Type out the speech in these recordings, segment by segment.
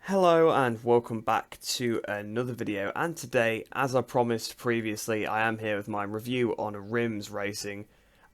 Hello and welcome back to another video, and today, as I promised previously, I am here with my review on RIMS racing.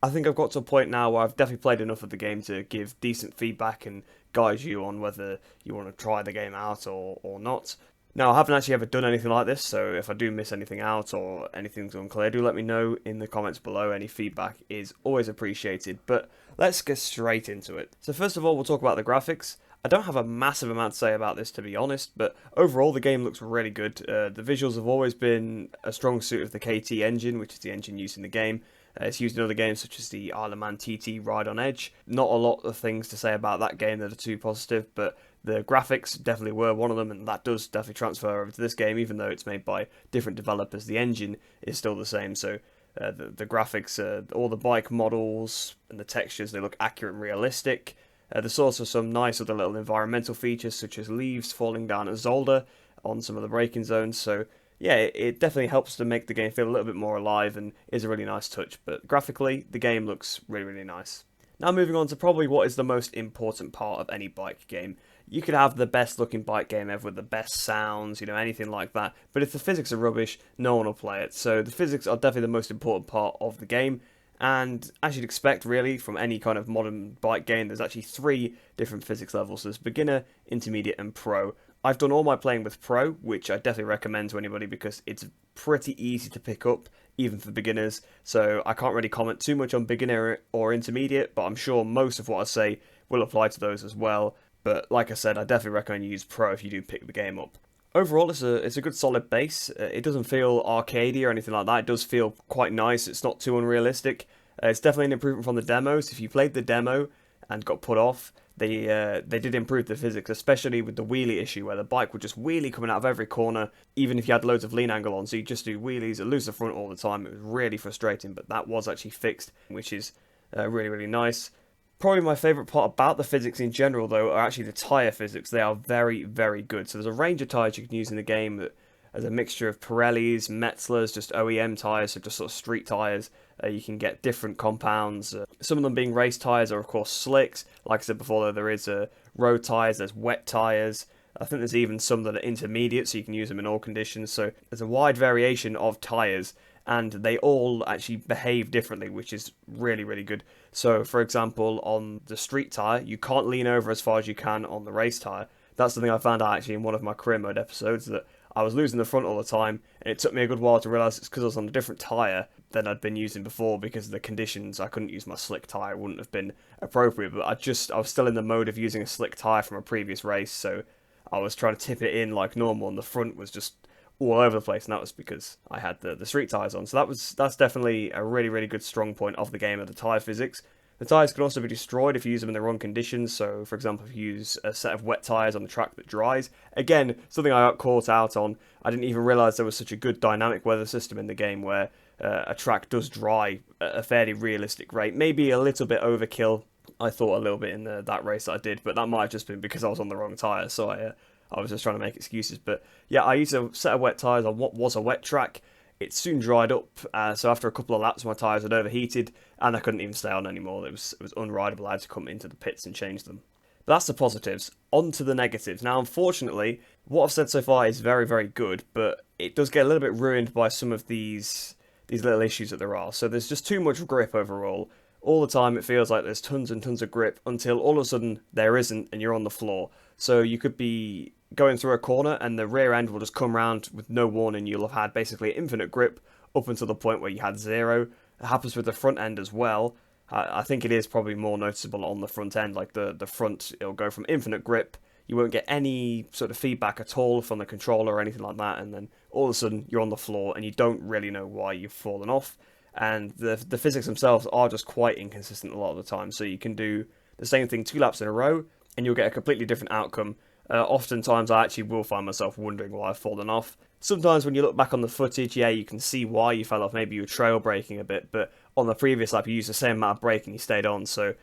I think I've got to a point now where I've definitely played enough of the game to give decent feedback and guide you on whether you want to try the game out or not. Now, I haven't actually ever done anything like this, so if I do miss anything out or anything's unclear, do let me know in the comments below. Any feedback is always appreciated, but let's get straight into it. So first of all, we'll talk about the graphics. I don't have a massive amount to say about this, to be honest, but overall the game looks really good. The visuals have always been a strong suit of the KT engine, which is the engine used in the game. It's used in other games such as the Isle of Man TT Ride on Edge. Not a lot of things to say about that game that are too positive, but the graphics definitely were one of them, and that does definitely transfer over to this game, even though it's made by different developers. The engine is still the same, so the graphics, all the bike models and the textures, they look accurate and realistic. There's also some nice other little environmental features, such as leaves falling down at Zolder on some of the braking zones. So yeah, it definitely helps to make the game feel a little bit more alive and is a really nice touch. But graphically, the game looks really, really nice. Now moving on to probably what is the most important part of any bike game. You could have the best looking bike game ever with the best sounds, anything like that. But if the physics are rubbish, no one will play it. So the physics are definitely the most important part of the game. And as you'd expect, really, from any kind of modern bike game, there's actually 3 different physics levels. There's beginner, intermediate, and pro. I've done all my playing with pro, which I definitely recommend to anybody because it's pretty easy to pick up, even for beginners. So I can't really comment too much on beginner or intermediate, but I'm sure most of what I say will apply to those as well. But like I said, I definitely recommend you use pro if you do pick the game up. Overall, it's a good solid base. It doesn't feel arcadey or anything like that. It does feel quite nice. It's not too unrealistic. It's definitely an improvement from the demos. If you played the demo and got put off, they did improve the physics, especially with the wheelie issue, where the bike would just wheelie coming out of every corner, even if you had loads of lean angle on. So you just do wheelies, it lose the front all the time. It was really frustrating, but that was actually fixed, which is really, really nice. Probably my favourite part about the physics in general, though, are actually the tyre physics. They are very, very good. So there's a range of tyres you can use in the game that as a mixture of Pirellis, Metzlers, just OEM tyres, so just sort of street tyres. You can get different compounds. Some of them being race tyres are, of course, slicks. Like I said before, though, there is road tyres, there's wet tyres. I think there's even some that are intermediate, so you can use them in all conditions. So there's a wide variation of tyres, and they all actually behave differently, which is really, really good. So, for example, on the street tyre, you can't lean over as far as you can on the race tyre. That's something I found out actually in one of my career mode episodes, that I was losing the front all the time, and it took me a good while to realise it's because I was on a different tyre than I'd been using before because of the conditions. I couldn't use my slick tyre, wouldn't have been appropriate, but I was still in the mode of using a slick tyre from a previous race, so I was trying to tip it in like normal, and the front was just all over the place, and that was because I had the street tyres on. So that's definitely a really, really good strong point of the game, of the tyre physics. The tyres can also be destroyed if you use them in the wrong conditions. So, for example, if you use a set of wet tyres on the track that dries. Again, something I got caught out on. I didn't even realise there was such a good dynamic weather system in the game where a track does dry at a fairly realistic rate. Maybe a little bit overkill, I thought, a little bit in that race that I did, but that might have just been because I was on the wrong tyre. So I was just trying to make excuses. But yeah, I used a set of wet tyres on what was a wet track. It soon dried up, so after a couple of laps my tyres had overheated and I couldn't even stay on anymore. It was unrideable. I had to come into the pits and change them. But that's the positives. On to the negatives. Now, unfortunately, what I've said so far is very, very good, but it does get a little bit ruined by some of these little issues that there are. So there's just too much grip overall. All the time it feels like there's tons and tons of grip until all of a sudden there isn't and you're on the floor. So you could be going through a corner and the rear end will just come round with no warning. You'll have had basically infinite grip up until the point where you had 0. It happens with the front end as well. I think it is probably more noticeable on the front end. Like the front, it'll go from infinite grip. You won't get any sort of feedback at all from the controller or anything like that. And then all of a sudden you're on the floor and you don't really know why you've fallen off. And the physics themselves are just quite inconsistent a lot of the time. So you can do the same thing 2 laps in a row and you'll get a completely different outcome. Oftentimes I actually will find myself wondering why I've fallen off. Sometimes when you look back on the footage, yeah, you can see why you fell off. Maybe you were trail braking a bit, but on the previous lap you used the same amount of brake and you stayed on. So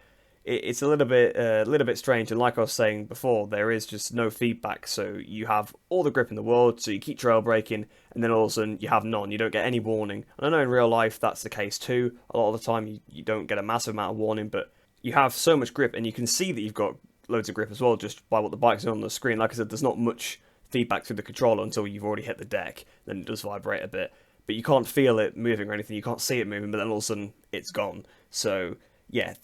it's a little bit strange. And like I was saying before, there is just no feedback. So you have all the grip in the world, so you keep trail braking, and then all of a sudden you have none. You don't get any warning. And I know in real life that's the case too. A lot of the time you don't get a massive amount of warning, but you have so much grip, and you can see that you've got loads of grip as well, just by what the bike's doing on the screen. Like I said, there's not much feedback through the controller until you've already hit the deck. Then it does vibrate a bit, but you can't feel it moving or anything. You can't see it moving, but then all of a sudden it's gone. So yeah,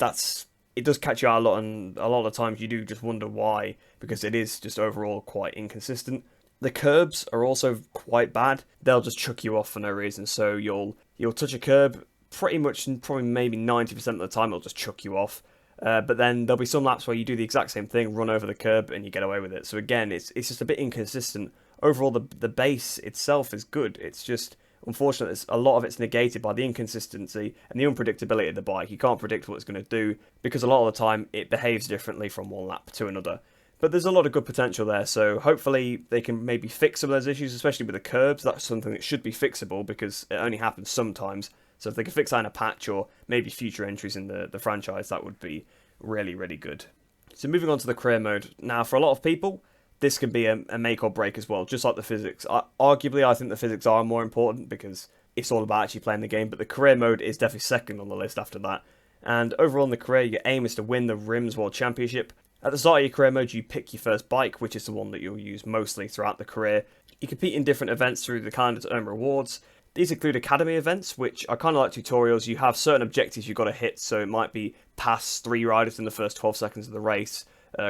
it does catch you out a lot, and a lot of times you do just wonder why, because it is just overall quite inconsistent. The curbs are also quite bad. They'll just chuck you off for no reason. So you'll touch a curb, pretty much, probably maybe 90% of the time it'll just chuck you off. But then there'll be some laps where you do the exact same thing, run over the curb, and you get away with it. So again, it's just a bit inconsistent. Overall, the base itself is good. It's just, unfortunately, a lot of it's negated by the inconsistency and the unpredictability of the bike. You can't predict what it's going to do, because a lot of the time it behaves differently from one lap to another. But there's a lot of good potential there, so hopefully they can maybe fix some of those issues, especially with the curbs. That's something that should be fixable, because it only happens sometimes. So if they could fix that in a patch, or maybe future entries in the franchise, that would be really, really good. So moving on to the career mode. Now, for a lot of people, this can be a make or break as well, just like the physics. Arguably, I think the physics are more important, because it's all about actually playing the game, but the career mode is definitely second on the list after that. And overall in the career, your aim is to win the RIMS World Championship. At the start of your career mode, you pick your first bike, which is the one that you'll use mostly throughout the career. You compete in different events through the calendar to earn rewards. These include academy events, which are kind of like tutorials. You have certain objectives you've got to hit, so it might be pass 3 riders in the first 12 seconds of the race,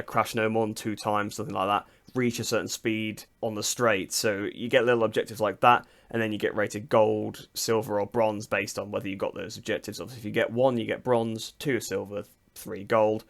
crash no more than 2 times, something like that, reach a certain speed on the straight. So you get little objectives like that, and then you get rated gold, silver, or bronze based on whether you got those objectives. Obviously, if you get 1, you get bronze, 2 silver, 3 gold.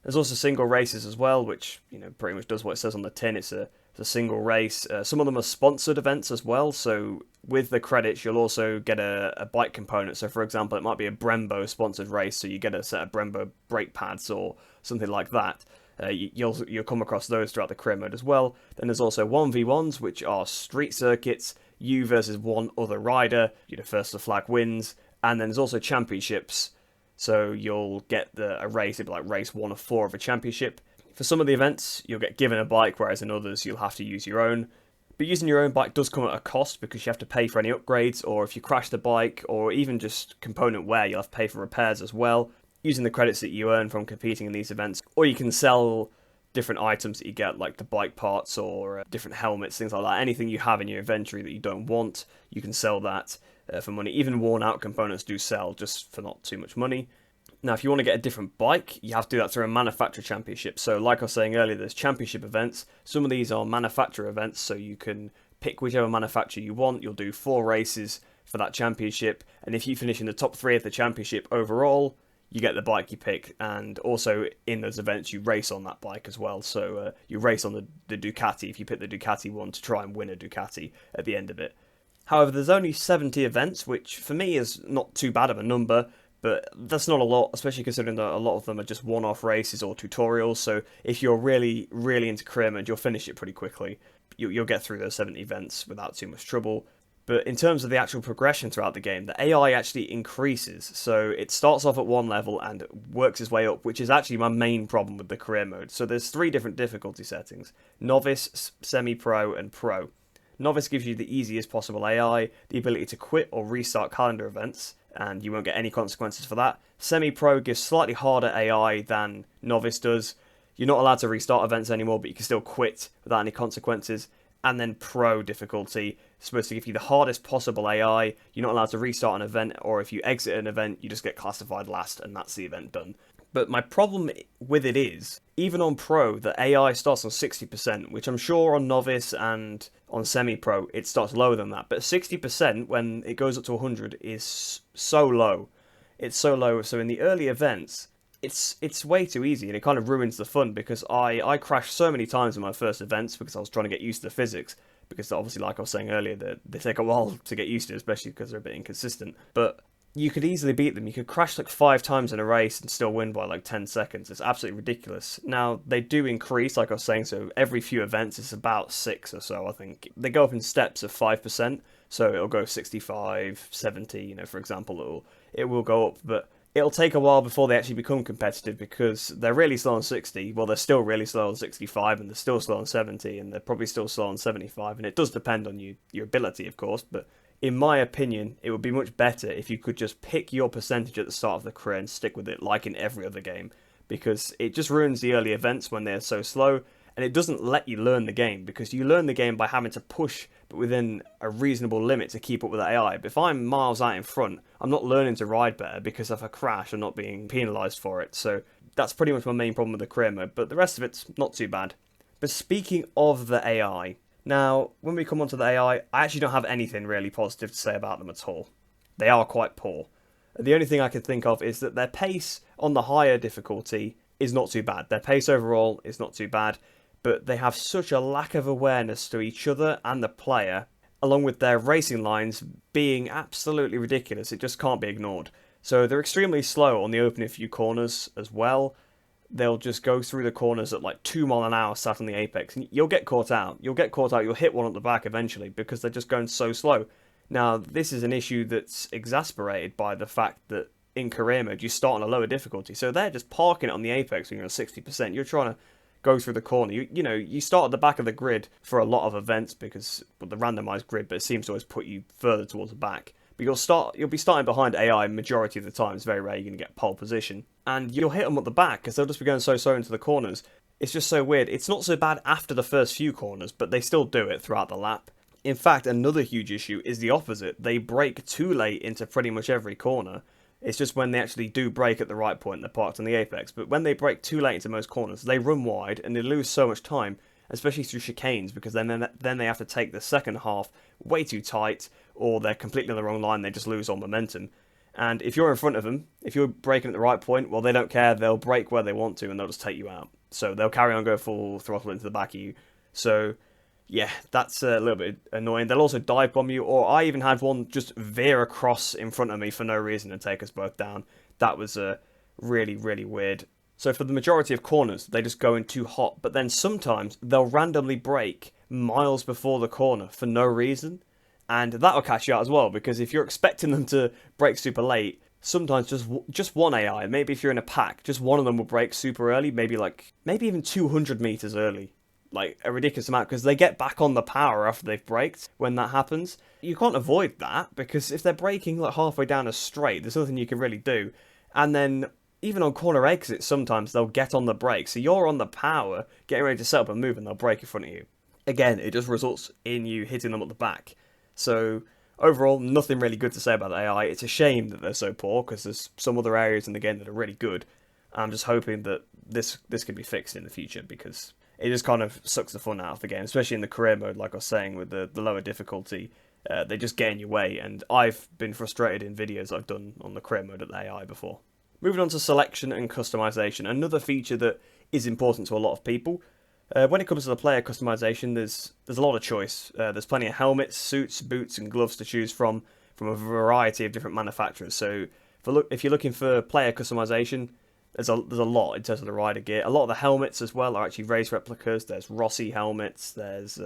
There's also single races as well, which, pretty much does what it says on the tin. It's a single race. Some of them are sponsored events as well, so with the credits you'll also get a bike component. So for example, it might be a Brembo sponsored race, so you get a set of Brembo brake pads or something like that. You'll come across those throughout the career mode as well. Then there's also 1v1s, which are street circuits, you versus one other rider, first to flag wins. And then there's also championships. So you'll get a race, it'll be like race 1 of 4 of a championship. For some of the events, you'll get given a bike, whereas in others, you'll have to use your own. But using your own bike does come at a cost, because you have to pay for any upgrades, or if you crash the bike, or even just component wear, you'll have to pay for repairs as well, using the credits that you earn from competing in these events. Or you can sell different items that you get, like the bike parts or different helmets, things like that. Anything you have in your inventory that you don't want, you can sell that for money. Even worn out components do sell, just for not too much money. Now, if you want to get a different bike, you have to do that through a manufacturer championship. So like I was saying earlier, there's championship events. Some of these are manufacturer events, so you can pick whichever manufacturer you want. You'll do 4 races for that championship, and if you finish in the top 3 of the championship overall, you get the bike you pick. And also in those events, you race on that bike as well. So you race on the Ducati if you pick the Ducati one, to try and win a Ducati at the end of it. However, there's only 70 events, which for me is not too bad of a number, but that's not a lot, especially considering that a lot of them are just one-off races or tutorials. So if you're really, really into career mode, you'll finish it pretty quickly. You'll get through those 70 events without too much trouble. But in terms of the actual progression throughout the game, the AI actually increases. So it starts off at one level and works its way up, which is actually my main problem with the career mode. So there's 3 different difficulty settings: Novice, Semi-Pro, and Pro. Novice gives you the easiest possible AI, the ability to quit or restart calendar events, and you won't get any consequences for that. Semi-Pro gives slightly harder AI than Novice does. You're not allowed to restart events anymore, but you can still quit without any consequences. And then Pro difficulty is supposed to give you the hardest possible AI. You're not allowed to restart an event, or if you exit an event, you just get classified last, and that's the event done. But my problem with it is, even on Pro, the AI starts on 60%, which I'm sure on Novice and on Semi-Pro, it starts lower than that. But 60%, when it goes up to 100, is so low. It's so low, so in the early events, it's way too easy, and it kind of ruins the fun, because I crashed so many times in my first events because I was trying to get used to the physics. Because obviously, like I was saying earlier, they take a while to get used to, especially because they're a bit inconsistent. But you could easily beat them. You could crash like 5 times in a race and still win by like 10 seconds. It's absolutely ridiculous. Now, they do increase, like I was saying, so every few events it's about 6 or so, I think. They go up in steps of 5%, so it'll go 65, 70, for example, it will go up, but it'll take a while before they actually become competitive, because they're really slow on 60, well, they're still really slow on 65, and they're still slow on 70, and they're probably still slow on 75, and it does depend on your ability, of course, but in my opinion, it would be much better if you could just pick your percentage at the start of the career and stick with it, like in every other game. because it just ruins the early events when they're so slow, and it doesn't let you learn the game, because you learn the game by having to push, but within a reasonable limit to keep up with the AI. But if I'm miles out in front, I'm not learning to ride better, because if I crash, I'm not being penalised for it. So that's pretty much my main problem with the career mode, but the rest of it's not too bad. But speaking of the AI, now, when we come onto the AI, I actually don't have anything really positive to say about them at all. They are quite poor. The only thing I can think of is that their pace on the higher difficulty is not too bad. Their pace overall is not too bad, but they have such a lack of awareness to each other and the player, along with their racing lines being absolutely ridiculous. It just can't be ignored. So they're extremely slow on the opening few corners as well. They'll just go through the corners at like 2 miles an hour sat on the apex, and you'll get caught out. You'll hit one at the back eventually, because they're just going so slow. Now, this is an issue that's exasperated by the fact that in career mode, you start on a lower difficulty. So they're just parking it on the apex when you're on 60%. You're trying to go through the corner. You start at the back of the grid for a lot of events, because the randomized grid, but it seems to always put you further towards the back. But you'll be starting behind AI majority of the time. It's very rare you're going to get pole position. And you'll hit them at the back, because they'll just be going so into the corners. It's just so weird. It's not so bad after the first few corners, but they still do it throughout the lap. In fact, another huge issue is the opposite. They brake too late into pretty much every corner. It's just when they actually do brake at the right point, they're parked on the apex. But when they brake too late into most corners, they run wide and they lose so much time, especially through chicanes, because then they have to take the second half way too tight, or they're completely on the wrong line, they just lose all momentum. And if you're in front of them, if you're braking at the right point, well, they don't care, they'll brake where they want to, and they'll just take you out. So they'll carry on, go full throttle into the back of you. So yeah, that's a little bit annoying. They'll also dive bomb you, or I even had one just veer across in front of me for no reason and take us both down. That was really, really weird. So for the majority of corners, they just go in too hot, but then sometimes they'll randomly brake miles before the corner for no reason, and that'll catch you out as well, because if you're expecting them to brake super late, sometimes just one AI, maybe if you're in a pack, just one of them will brake super early, maybe even 200 meters early. Like a ridiculous amount, because they get back on the power after they've braked when that happens. You can't avoid that, because if they're braking like halfway down a straight, there's nothing you can really do. And then even on corner exits, sometimes they'll get on the brake. So you're on the power, getting ready to set up and move, and they'll brake in front of you. Again, it just results in you hitting them at the back. So overall, nothing really good to say about the AI. It's a shame that they're so poor, because there's some other areas in the game that are really good. I'm just hoping that this can be fixed in the future, because it just kind of sucks the fun out of the game, especially in the career mode, like I was saying, with the lower difficulty. They just get in your way, and I've been frustrated in videos I've done on the career mode at the AI before. Moving on to selection and customization, another feature that is important to a lot of people. When it comes to the player customization, there's a lot of choice. There's plenty of helmets, suits, boots, and gloves to choose from a variety of different manufacturers. So if you're looking for player customization, there's a lot in terms of the rider gear. A lot of the helmets as well are actually race replicas. There's Rossi helmets, there's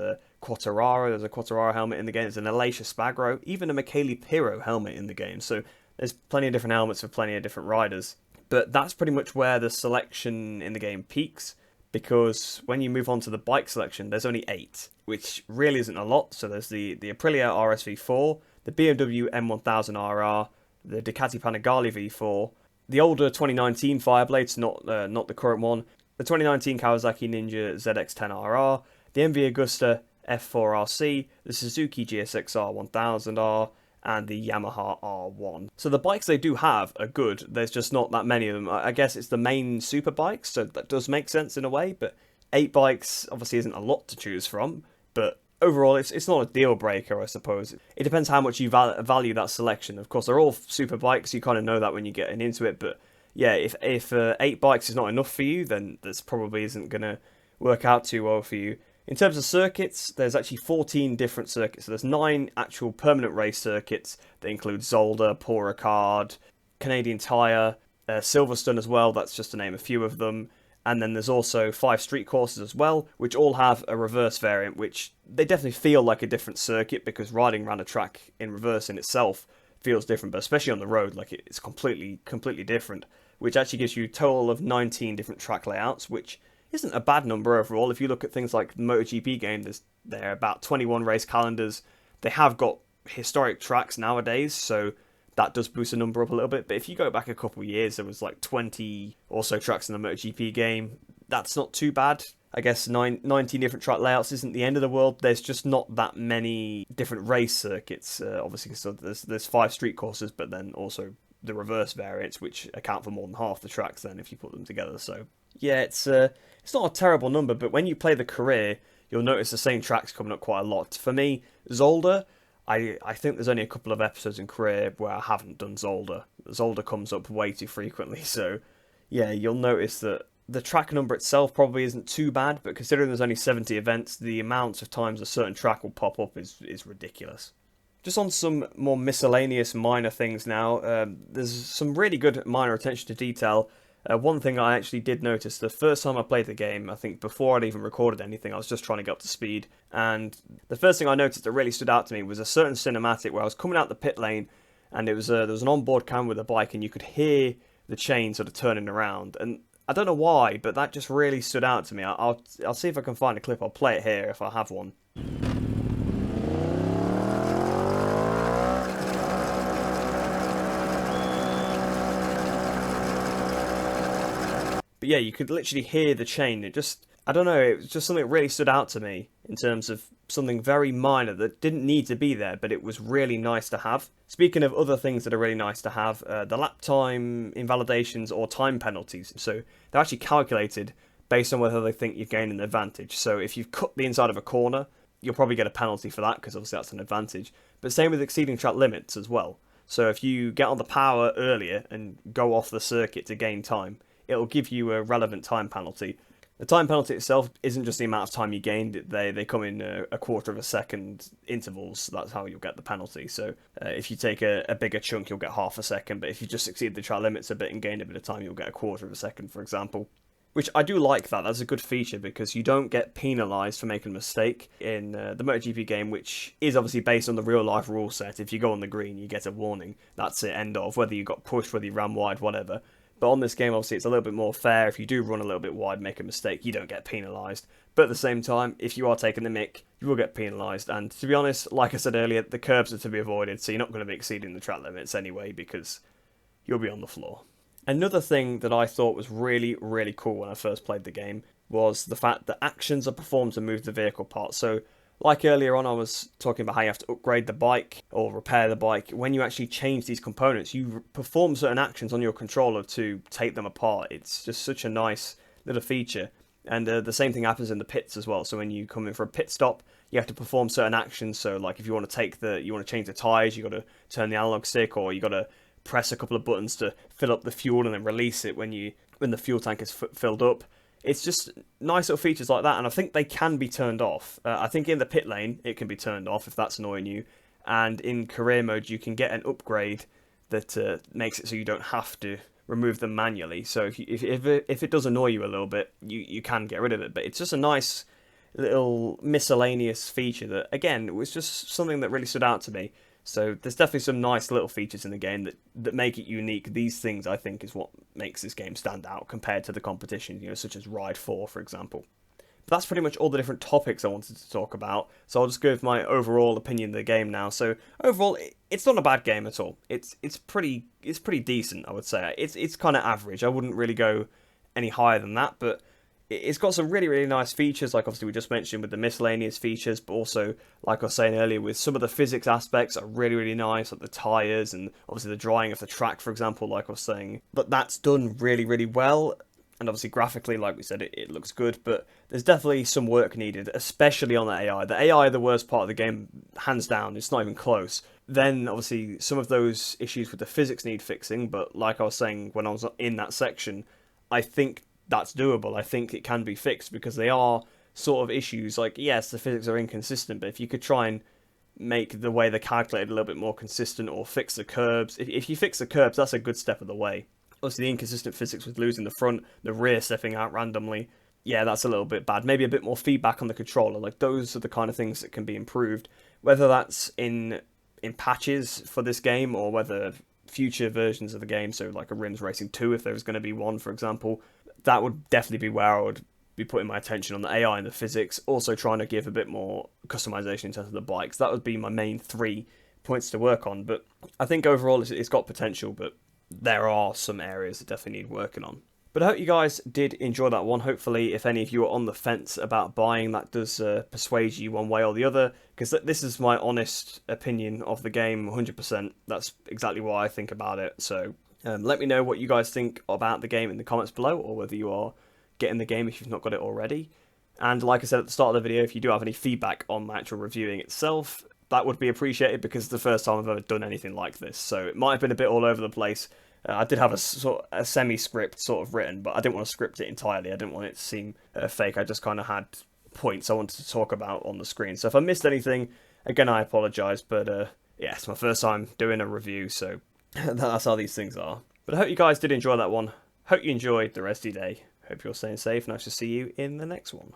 Quartararo, there's a Quartararo helmet in the game, there's an Alacia Spagro, even a Michele Pirro helmet in the game. So there's plenty of different helmets for plenty of different riders. But that's pretty much where the selection in the game peaks, because when you move on to the bike selection, there's only 8, which really isn't a lot. So there's the Aprilia RSV4, the BMW M1000RR, the Ducati Panigale V4, the older 2019 Fireblades, not the current one, the 2019 Kawasaki Ninja ZX-10RR, the MV Agusta F4RC, the Suzuki GSX-R 1000R, and the Yamaha R1. So the bikes they do have are good, there's just not that many of them. I guess it's the main super bikes, so that does make sense in a way, but 8 bikes obviously isn't a lot to choose from, but overall, it's not a deal breaker, I suppose. It depends how much you value that selection. Of course, they're all super bikes. You kind of know that when you're getting into it. But yeah, if 8 bikes is not enough for you, then this probably isn't going to work out too well for you. In terms of circuits, there's actually 14 different circuits. So there's 9 actual permanent race circuits that include Zolder, Paul Ricard, Canadian Tire, Silverstone as well. That's just to name a few of them. And then there's also 5 street courses as well, which all have a reverse variant, which they definitely feel like a different circuit, because riding around a track in reverse in itself feels different, but especially on the road, like it's completely different, which actually gives you a total of 19 different track layouts, which isn't a bad number overall. If you look at things like the MotoGP game, there are about 21 race calendars. They have got historic tracks nowadays, so that does boost the number up a little bit. But if you go back a couple of years, there was like 20 or so tracks in the MotoGP game. That's not too bad. I guess 19 different track layouts isn't the end of the world. There's just not that many different race circuits. Obviously, so there's 5 street courses, but then also the reverse variants, which account for more than half the tracks then if you put them together. So yeah, it's not a terrible number, but when you play the career, you'll notice the same tracks coming up quite a lot. For me, Zolder, I think there's only a couple of episodes in career where I haven't done Zolder. Zolder comes up way too frequently, so yeah, you'll notice that the track number itself probably isn't too bad, but considering there's only 70 events, the amount of times a certain track will pop up is ridiculous. Just on some more miscellaneous minor things now, there's some really good minor attention to detail. One thing I actually did notice, the first time I played the game, I think before I'd even recorded anything, I was just trying to get up to speed, and the first thing I noticed that really stood out to me was a certain cinematic where I was coming out the pit lane, and there was an onboard camera with a bike, and you could hear the chain sort of turning around, and I don't know why, but that just really stood out to me. I'll see if I can find a clip. I'll play it here if I have one. But yeah, you could literally hear the chain. I don't know, it was just something that really stood out to me in terms of something very minor that didn't need to be there, but it was really nice to have. Speaking of other things that are really nice to have, the lap time invalidations or time penalties. So they're actually calculated based on whether they think you've gained an advantage. So if you've cut the inside of a corner, you'll probably get a penalty for that because obviously that's an advantage. But same with exceeding track limits as well. So if you get on the power earlier and go off the circuit to gain time, it'll give you a relevant time penalty. The time penalty itself isn't just the amount of time you gained. They come in a quarter of a second intervals, so that's how you'll get the penalty. So if you take a bigger chunk, you'll get half a second, but if you just exceed the track limits a bit and gain a bit of time, you'll get a quarter of a second, for example. Which I do like that. That's a good feature because you don't get penalised for making a mistake in the MotoGP game, which is obviously based on the real-life rule set. If you go on the green, you get a warning. That's it, end of. Whether you got pushed, whether you ran wide, whatever. But on this game, obviously, it's a little bit more fair. If you do run a little bit wide, make a mistake, you don't get penalised. But at the same time, if you are taking the mick, you will get penalised. And to be honest, like I said earlier, the curbs are to be avoided, so you're not going to be exceeding the track limits anyway, because you'll be on the floor. Another thing that I thought was really, really cool when I first played the game was the fact that actions are performed to move the vehicle parts. So, like earlier on, I was talking about how you have to upgrade the bike or repair the bike. When you actually change these components, you perform certain actions on your controller to take them apart. It's just such a nice little feature. And the same thing happens in the pits as well. So when you come in for a pit stop, you have to perform certain actions. So like if you want to change the tyres, you got to turn the analog stick, or you got to press a couple of buttons to fill up the fuel and then release it when the fuel tank is filled up. It's just nice little features like that, and I think they can be turned off. I think in the pit lane, it can be turned off if that's annoying you, and in career mode, you can get an upgrade that makes it so you don't have to remove them manually. So if it does annoy you a little bit, you can get rid of it, but it's just a nice little miscellaneous feature that, again, was just something that really stood out to me. So there's definitely some nice little features in the game that make it unique. These things, I think, is what makes this game stand out compared to the competition, such as Ride 4, for example. But that's pretty much all the different topics I wanted to talk about. So I'll just go with my overall opinion of the game now. So overall, it's not a bad game at all. It's pretty decent, I would say. It's kind of average. I wouldn't really go any higher than that, but it's got some really, really nice features, like obviously we just mentioned with the miscellaneous features, but also, like I was saying earlier, with some of the physics aspects are really, really nice, like the tyres and obviously the drying of the track, for example, like I was saying. But that's done really, really well, and obviously graphically, like we said, it looks good, but there's definitely some work needed, especially on the AI. The AI, the worst part of the game, hands down, it's not even close. Then, obviously, some of those issues with the physics need fixing, but like I was saying when I was in that section, I think that's doable. I think it can be fixed because they are sort of issues like, yes, the physics are inconsistent, but if you could try and make the way they're calculated a little bit more consistent, or fix the curbs, if you fix the curbs, that's a good step of the way. Obviously the inconsistent physics with losing the front, the rear stepping out randomly, yeah, that's a little bit bad. Maybe a bit more feedback on the controller. Like, those are the kind of things that can be improved, whether that's in patches for this game, or whether future versions of the game, so like a RIMS Racing 2, if there was going to be one, for example, that would definitely be where I would be putting my attention, on the AI and the physics. Also trying to give a bit more customization in terms of the bikes. That would be my main 3 points to work on. But I think overall it's got potential, but there are some areas that definitely need working on. But I hope you guys did enjoy that one. Hopefully, if any of you are on the fence about buying, that does persuade you one way or the other. Because this is my honest opinion of the game, 100%. That's exactly what I think about it. So let me know what you guys think about the game in the comments below, or whether you are getting the game if you've not got it already. And like I said at the start of the video, if you do have any feedback on my actual reviewing itself, that would be appreciated, because it's the first time I've ever done anything like this. So it might have been a bit all over the place. I did have a semi-script sort of written, but I didn't want to script it entirely. I didn't want it to seem fake. I just kind of had points I wanted to talk about on the screen. So if I missed anything, again, I apologise. But yeah, it's my first time doing a review, so that's how these things are. But I hope you guys did enjoy that one. Hope you enjoyed the rest of your day. Hope you're staying safe, and I shall see you in the next one.